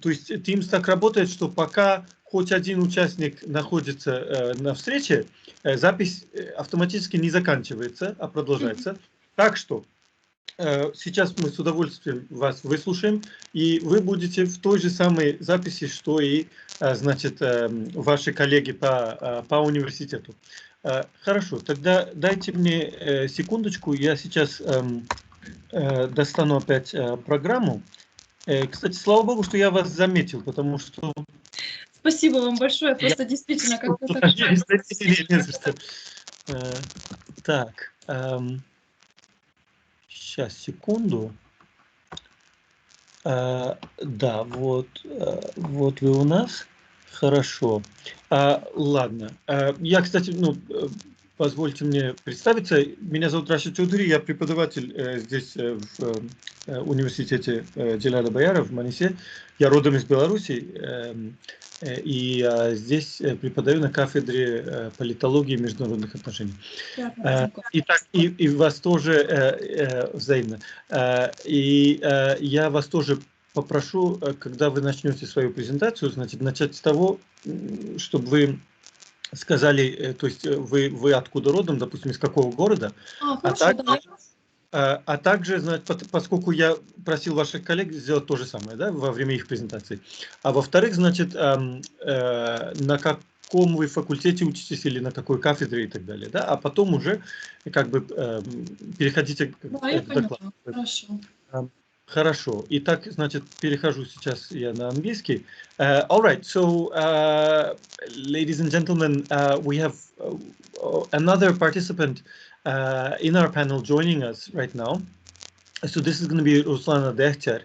то есть, Teams так работает, что пока хоть один участник находится на встрече, запись автоматически не заканчивается, а продолжается. Так что сейчас мы с удовольствием вас выслушаем, и вы будете в той же самой записи, что и, значит, ваши коллеги по университету. Хорошо, тогда дайте мне секундочку, я сейчас достану опять программу. Кстати, слава богу, что я вас заметил, потому что... Спасибо вам большое, просто действительно как-то так... Так, сейчас, секунду. Да, вот вы у нас. Хорошо. Ладно. Я, кстати, позвольте мне представиться. Меня зовут Рашид Чаудыри, я преподаватель здесь в университете Джелаля Баяра в Манисе. Я родом из Беларуси и здесь преподаю на кафедре политологии и международных отношений. И вас тоже взаимно. И я вас тоже попрошу, когда вы начнете свою презентацию, значит, начать с того, чтобы вы сказали, то есть вы откуда родом, допустим, из какого города, а также, значит, поскольку я просил ваших коллег сделать то же самое, да, во время их презентации. А во-вторых, значит, на каком вы факультете учитесь или на какой кафедре и так далее, да, а потом уже как бы переходите к докладу. Хорошо. Хорошо. Итак, значит, перехожу сейчас я на английский. All right. So, ladies and gentlemen, we have another participant in our panel joining us right now. So this is going to be Ruslana Dehter,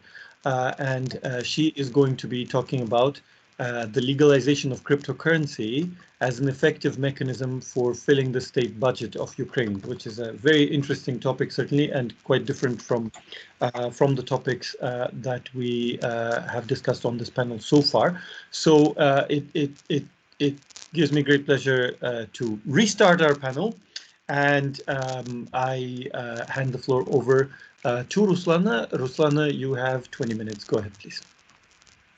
and she is going to be talking about the legalization of cryptocurrency as an effective mechanism for filling the state budget of Ukraine, which is a very interesting topic, certainly, and quite different from the topics that we have discussed on this panel so far. So it gives me great pleasure to restart our panel, and I hand the floor over to Ruslana. Ruslana, you have 20 minutes. Go ahead, please.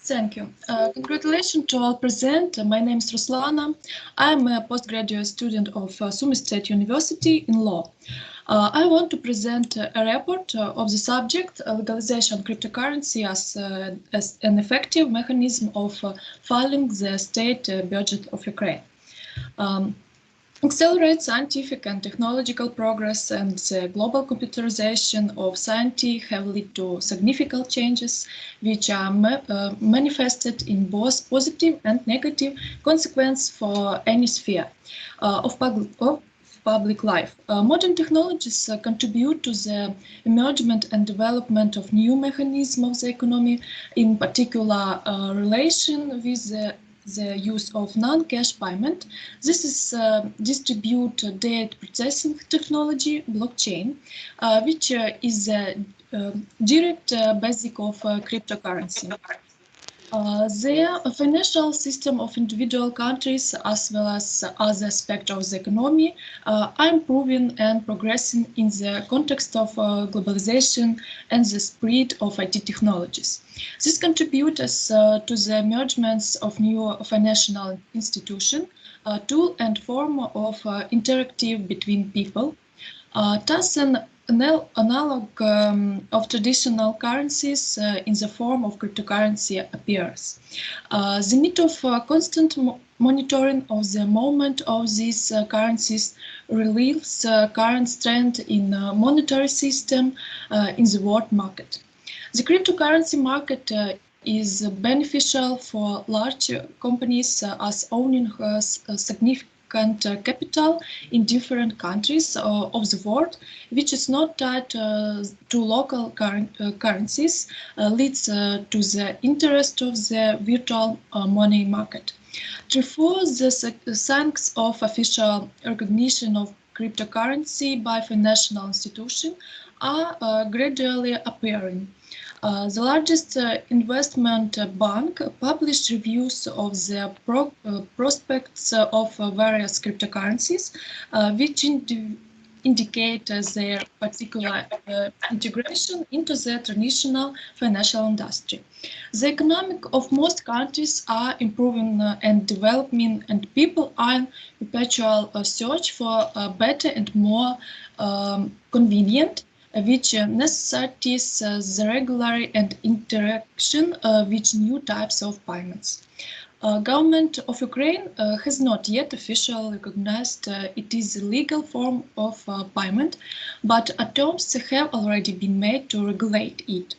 Thank you. Congratulations to all present. My name is Ruslana. I'm a postgraduate student of Sumy State University in law. I want to present a report of the subject legalization of cryptocurrency as an effective mechanism of filing the state budget of Ukraine. Accelerate scientific and technological progress and the global computerization of society have led to significant changes which are manifested in both positive and negative consequences for any sphere of public life. Modern technologies contribute to the emergence and development of new mechanisms of the economy, in particular relation with the use of non-cash payment. This is distributed data processing technology, blockchain, which is the direct basic of cryptocurrency. The financial system of individual countries, as well as other aspects of the economy, are improving and progressing in the context of globalization and the spread of IT technologies. This contributes to the emergence of new financial institutions, tool and form of interactive between people. Thus, an analog of traditional currencies in the form of cryptocurrency appears. The need of constant monitoring of the movement of these currencies reveals current trend in monetary system in the world market. The cryptocurrency market is beneficial for large companies as owning significant capital in different countries of the world, which is not tied to local currencies, leads to the interest of the virtual money market. Therefore, the signs of official recognition of cryptocurrency by financial institutions are gradually appearing. The largest investment bank published reviews of the prospects of various cryptocurrencies, which indicate their particular integration into the traditional financial industry. The economic of most countries are improving and developing, and people are in perpetual search for better and more convenient, which necessitates the regular and interaction with new types of payments. Government of Ukraine has not yet officially recognized it is a legal form of payment, but attempts have already been made to regulate it.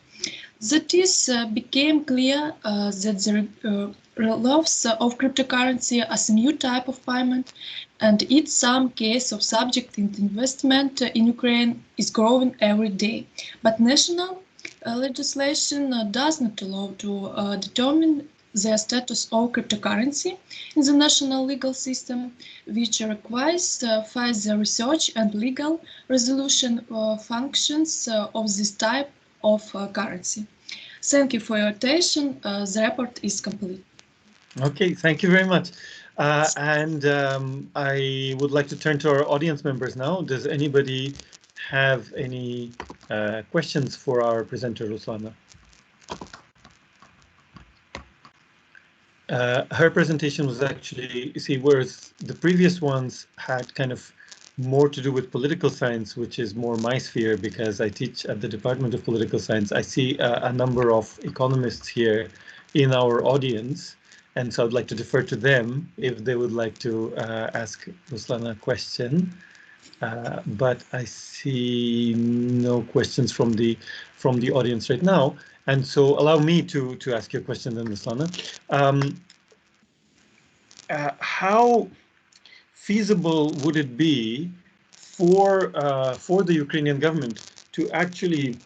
That is, became clear that the relevance of cryptocurrency as a new type of payment and its some case of subject investment in Ukraine is growing every day. But national legislation does not allow to determine the status of cryptocurrency in the national legal system, which requires further research and legal resolution functions of this type of currency. Thank you for your attention. The report is complete. Okay, thank you very much. I would like to turn to our audience members now. Does anybody have any questions for our presenter, Ruslana? Her presentation was actually, you see, whereas the previous ones had kind of more to do with political science, which is more my sphere because I teach at the Department of Political Science. I see a number of economists here in our audience, and so I'd like to defer to them if they would like to ask Ruslana a question. But I see no questions from the audience right now. And so allow me to ask you a question then, Ruslana. How feasible would it be for the Ukrainian government to actually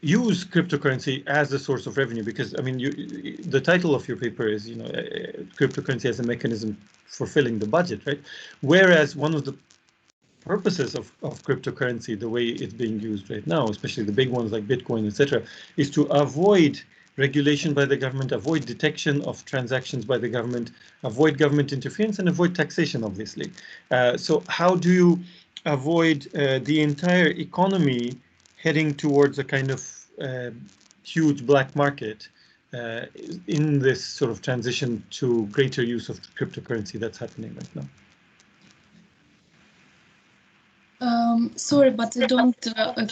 use cryptocurrency as a source of revenue? Because I mean, the title of your paper is, you know, cryptocurrency as a mechanism for filling the budget, right? Whereas one of the purposes of cryptocurrency, the way it's being used right now, especially the big ones like Bitcoin, etc., is to avoid regulation by the government, avoid detection of transactions by the government, avoid government interference, and avoid taxation, obviously. So how do you avoid the entire economy heading towards a kind of huge black market in this sort of transition to greater use of cryptocurrency that's happening right now? Sorry, but I don't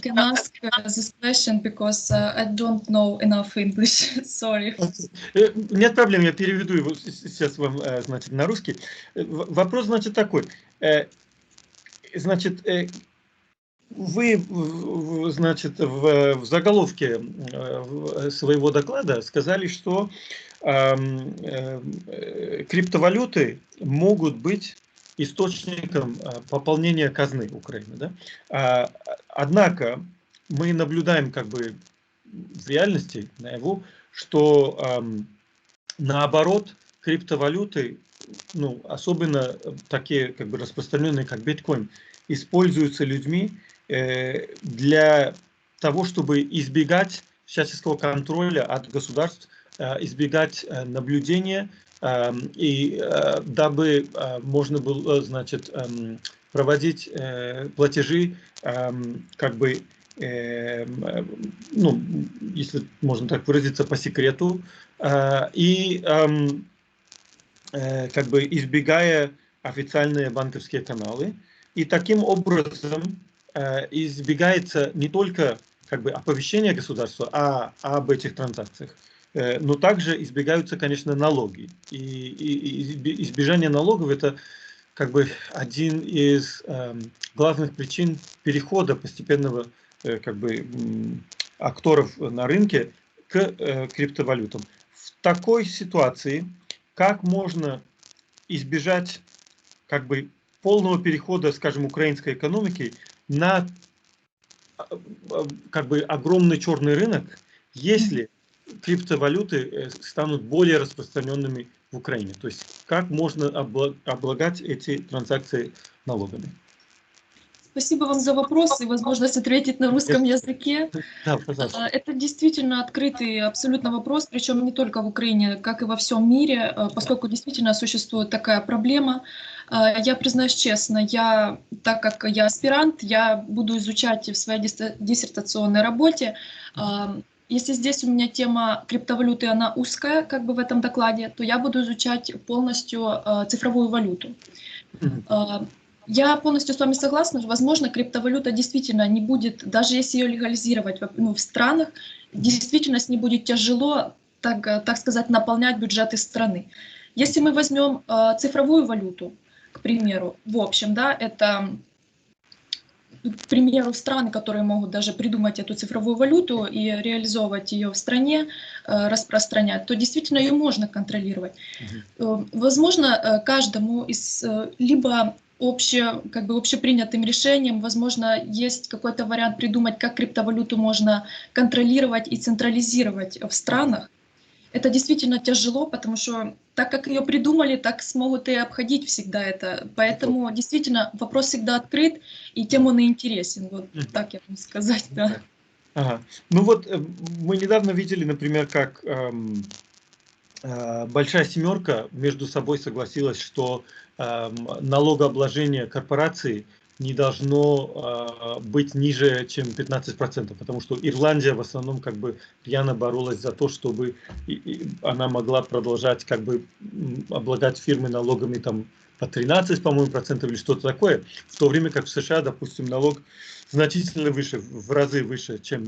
can ask this question because I don't know enough English. Sorry. Нет проблем, я переведу его сейчас вам, значит, на русский. Вопрос, значит, такой. Значит, вы, значит, в заголовке своего доклада сказали, что криптовалюты могут быть источником пополнения казны Украины, да? Однако мы наблюдаем как бы в реальности наяву, что наоборот криптовалюты, ну, особенно такие как бы распространенные, как биткоин, используются людьми для того, чтобы избегать всяческого контроля от государств, избегать наблюдения, и дабы можно было, значит, проводить платежи как бы, ну, если можно так выразиться, по секрету, и как бы избегая официальные банковские каналы. И таким образом избегается не только как бы оповещение государства об этих транзакциях, но также избегаются, конечно, налоги. И избежание налогов – это как бы один из главных причин перехода постепенного как бы акторов на рынке к криптовалютам. В такой ситуации как можно избежать как бы полного перехода, скажем, украинской экономики на как бы огромный черный рынок, если криптовалюты станут более распространенными в Украине? То есть как можно облагать эти транзакции налогами? Спасибо вам за вопрос и возможность ответить на русском языке. Да, пожалуйста. Это действительно открытый абсолютно вопрос, причем не только в Украине, как и во всем мире, поскольку действительно существует такая проблема. Я признаюсь честно, так как я аспирант, я буду изучать в своей диссертационной работе. Если здесь у меня тема криптовалюты, она узкая, как бы в этом докладе, то я буду изучать полностью цифровую валюту. Я полностью с вами согласна, что, возможно, криптовалюта действительно не будет, даже если ее легализировать в странах, действительно с ней будет тяжело, так сказать, наполнять бюджеты страны. Если мы возьмем цифровую валюту, к примеру, в общем, да, это, к примеру, страны, которые могут даже придумать эту цифровую валюту и реализовывать ее в стране, распространять, то действительно ее можно контролировать. Возможно, каждому из либо общепринятым решением, возможно, есть какой-то вариант придумать, как криптовалюту можно контролировать и централизировать в странах. Это действительно тяжело, потому что так как ее придумали, так смогут и обходить всегда это. Поэтому действительно вопрос всегда открыт, и тем он и интересен. Вот так я могу сказать, да. Ага. Ну вот мы недавно видели, например, как Большая семерка между собой согласилась, что налогообложение корпораций не должно быть ниже, чем 15%, потому что Ирландия в основном как бы пьяно боролась за то, чтобы она могла продолжать как бы облагать фирмы налогами там по 13, по-моему, процентов или что-то такое, в то время как в США, допустим, налог значительно выше, в разы выше, чем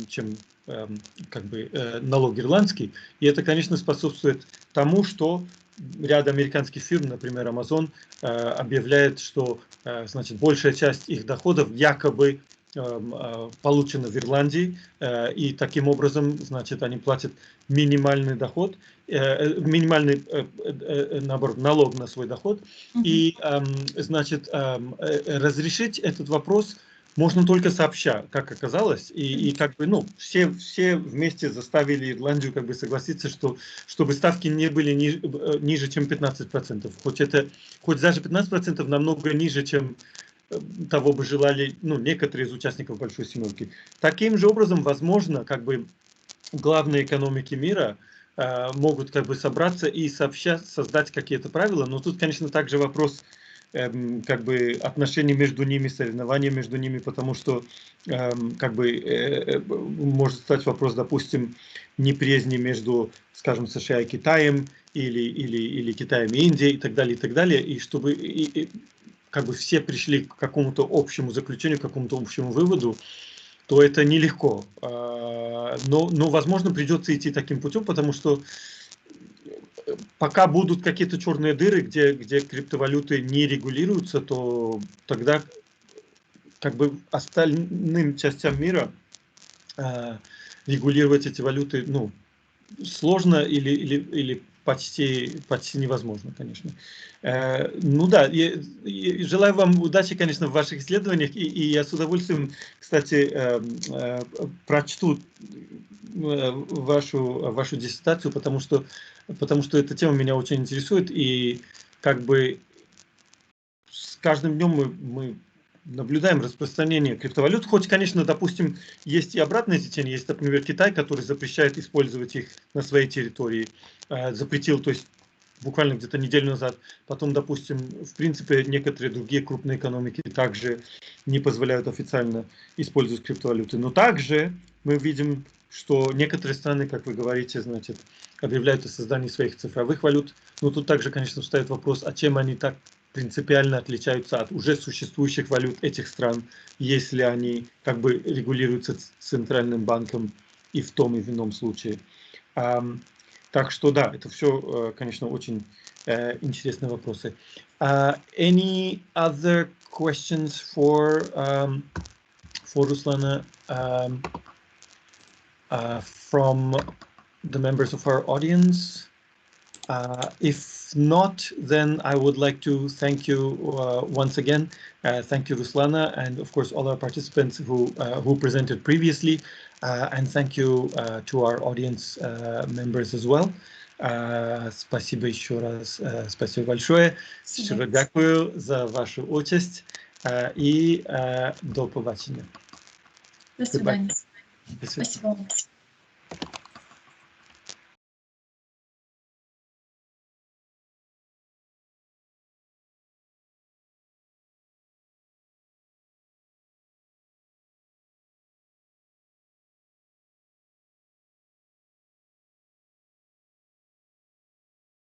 как бы налог ирландский. И это, конечно, способствует тому, что ряд американских фирм, например, Amazon, объявляет, что значит, большая часть их доходов якобы получена в Ирландии, и таким образом, значит, они платят минимальный доход, минимальный, наоборот, налог на свой доход. И, значит, разрешить этот вопрос можно только сообща, как оказалось, и как бы, ну, все вместе заставили Ирландию как бы согласиться, что, чтобы ставки не были ниже, чем 15%. Хоть даже 15% намного ниже, чем того бы желали, ну, некоторые из участников Большой семерки. Таким же образом, возможно, как бы главные экономики мира могут как бы собраться и сообща создать какие-то правила, но тут, конечно, также вопрос как бы отношений между ними, соревнования между ними, потому что как бы может стать вопрос, допустим, неприязни между, скажем, США и Китаем, или Китаем и Индией, и так далее, и чтобы как бы все пришли к какому-то общему заключению, к какому-то общему выводу, то это нелегко. Но возможно, придется идти таким путем, потому что пока будут какие-то черные дыры, где криптовалюты не регулируются, то тогда как бы остальным частям мира регулировать эти валюты, ну, сложно или почти невозможно, конечно. Ну да, желаю вам удачи, конечно, в ваших исследованиях, и я с удовольствием, кстати, прочту вашу диссертацию, потому что эта тема меня очень интересует, и как бы с каждым днем мы наблюдаем распространение криптовалют, хоть, конечно, допустим, есть и обратное течение, есть, например, Китай, который запрещает использовать их на своей территории, запретил, то есть буквально где-то неделю назад, потом, допустим, в принципе, некоторые другие крупные экономики также не позволяют официально использовать криптовалюты, но также мы видим, что некоторые страны, как вы говорите, значит, объявляют о создании своих цифровых валют, но тут также, конечно, встает вопрос, а чем они так принципиально отличаются от уже существующих валют этих стран, если они как бы регулируются центральным банком и в том и в ином случае. Так что да, это все, конечно, очень интересные вопросы. Any other questions for Ruslana from the members of our audience? If not, then I would like to thank you once again. Thank you, Ruslana, and of course all our participants who presented previously, and thank you to our audience members as well. Спасибо еще раз, спасибо большое. Щиро дякую за вашу участь и до побачення. До свидания. До свидания. Спасибо.